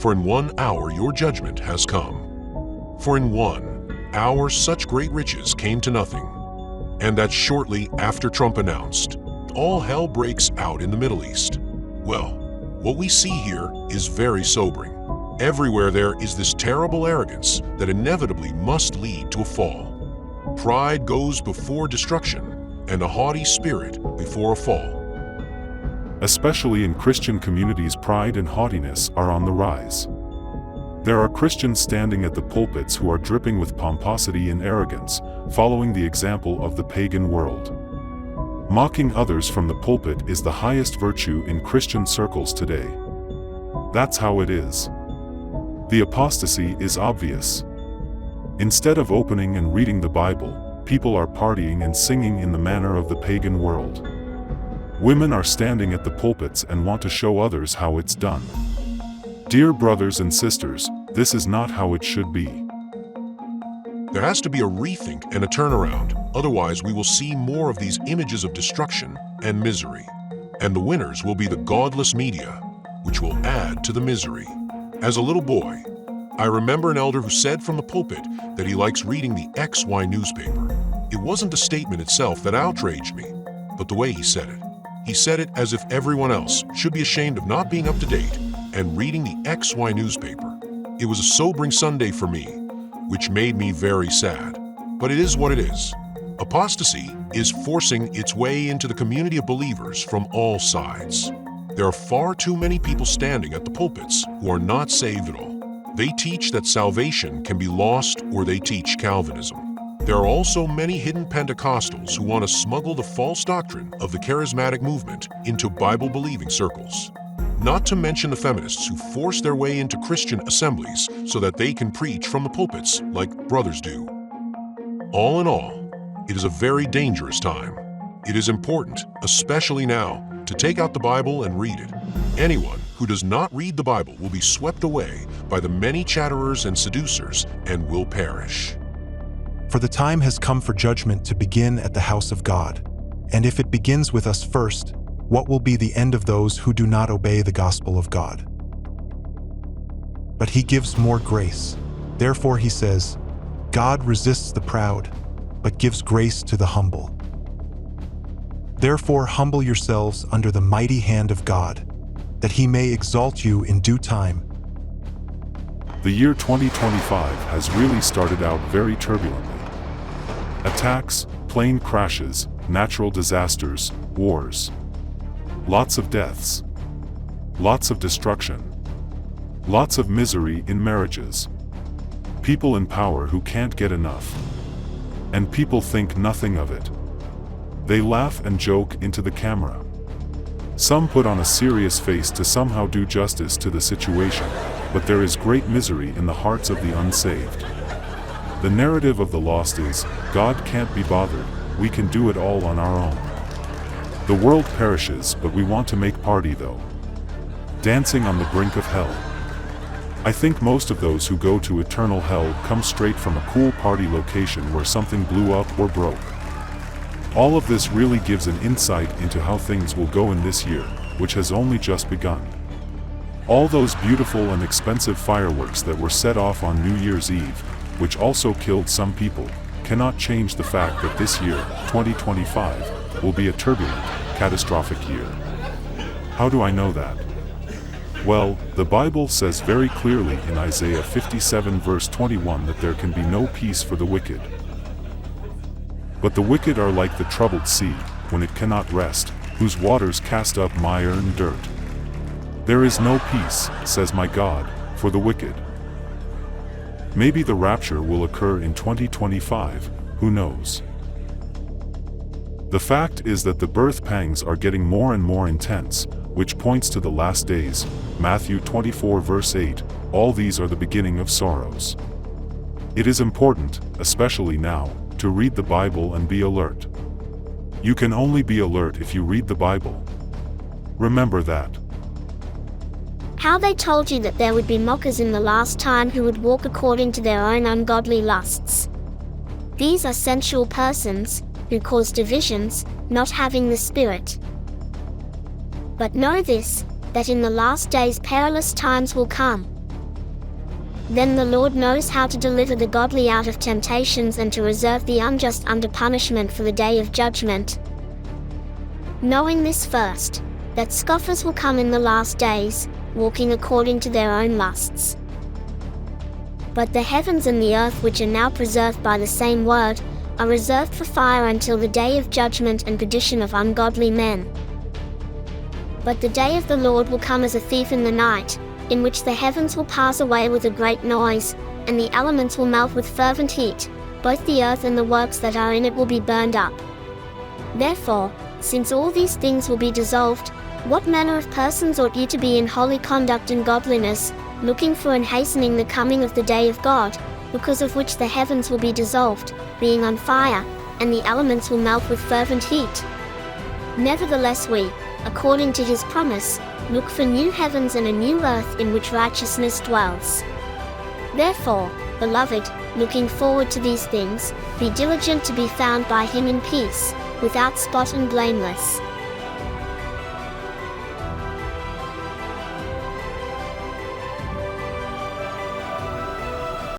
for in 1 hour your judgment has come. For in 1 hour such great riches came to nothing, and that shortly after Trump announced, all hell breaks out in the Middle East. Well, what we see here is very sobering. Everywhere there is this terrible arrogance that inevitably must lead to a fall. Pride goes before destruction, and a haughty spirit before a fall. Especially in Christian communities, pride and haughtiness are on the rise. There are Christians standing at the pulpits who are dripping with pomposity and arrogance, following the example of the pagan world. Mocking others from the pulpit is the highest virtue in Christian circles today. That's how it is. The apostasy is obvious. Instead of opening and reading the Bible, people are partying and singing in the manner of the pagan world. Women are standing at the pulpits and want to show others how it's done. Dear brothers and sisters, this is not how it should be. There has to be a rethink and a turnaround, otherwise we will see more of these images of destruction and misery. And the winners will be the godless media, which will add to the misery. As a little boy, I remember an elder who said from the pulpit that he likes reading the XY newspaper. It wasn't the statement itself that outraged me, but the way he said it. He said it as if everyone else should be ashamed of not being up to date and reading the XY newspaper. It was a sobering Sunday for me, which made me very sad. But it is what it is. Apostasy is forcing its way into the community of believers from all sides. There are far too many people standing at the pulpits who are not saved at all. They teach that salvation can be lost, or they teach Calvinism. There are also many hidden Pentecostals who want to smuggle the false doctrine of the charismatic movement into Bible-believing circles. Not to mention the feminists who force their way into Christian assemblies so that they can preach from the pulpits like brothers do. All in all, it is a very dangerous time. It is important, especially now, to take out the Bible and read it. Anyone who does not read the Bible will be swept away by the many chatterers and seducers and will perish. For the time has come for judgment to begin at the house of God. And if it begins with us first, what will be the end of those who do not obey the gospel of God? But he gives more grace. Therefore he says, God resists the proud, but gives grace to the humble. Therefore humble yourselves under the mighty hand of God, that he may exalt you in due time. The year 2025 has really started out very turbulently. Attacks, plane crashes, natural disasters, wars. Lots of deaths. Lots of destruction. Lots of misery in marriages. People in power who can't get enough. And people think nothing of it. They laugh and joke into the camera. Some put on a serious face to somehow do justice to the situation, but there is great misery in the hearts of the unsaved. The narrative of the lost is, God can't be bothered, we can do it all on our own. The world perishes, but we want to make party though. Dancing on the brink of hell. I think most of those who go to eternal hell come straight from a cool party location where something blew up or broke. All of this really gives an insight into how things will go in this year, which has only just begun. All those beautiful and expensive fireworks that were set off on New Year's Eve, which also killed some people, cannot change the fact that this year, 2025, will be a turbulent, catastrophic year. How do I know that? Well, the Bible says very clearly in Isaiah 57 verse 21 that there can be no peace for the wicked. But the wicked are like the troubled sea, when it cannot rest, whose waters cast up mire and dirt. There is no peace, says my God, for the wicked. Maybe the rapture will occur in 2025, who knows? The fact is that the birth pangs are getting more and more intense, which points to the last days, Matthew 24 verse 8, all these are the beginning of sorrows. It is important, especially now, to read the Bible and be alert. You can only be alert if you read the Bible. Remember that. How they told you that there would be mockers in the last time who would walk according to their own ungodly lusts. These are sensual persons, who cause divisions, not having the Spirit. But know this, that in the last days perilous times will come, Then the Lord knows how to deliver the godly out of temptations and to reserve the unjust under punishment for the day of judgment. Knowing this first, that scoffers will come in the last days, walking according to their own lusts. But the heavens and the earth, which are now preserved by the same word, are reserved for fire until the day of judgment and perdition of ungodly men. But the day of the Lord will come as a thief in the night, in which the heavens will pass away with a great noise, and the elements will melt with fervent heat, both the earth and the works that are in it will be burned up. Therefore, since all these things will be dissolved, what manner of persons ought you to be in holy conduct and godliness, looking for and hastening the coming of the day of God, because of which the heavens will be dissolved, being on fire, and the elements will melt with fervent heat? Nevertheless we, according to his promise, look for new heavens and a new earth in which righteousness dwells. Therefore, beloved, looking forward to these things, be diligent to be found by him in peace, without spot and blameless.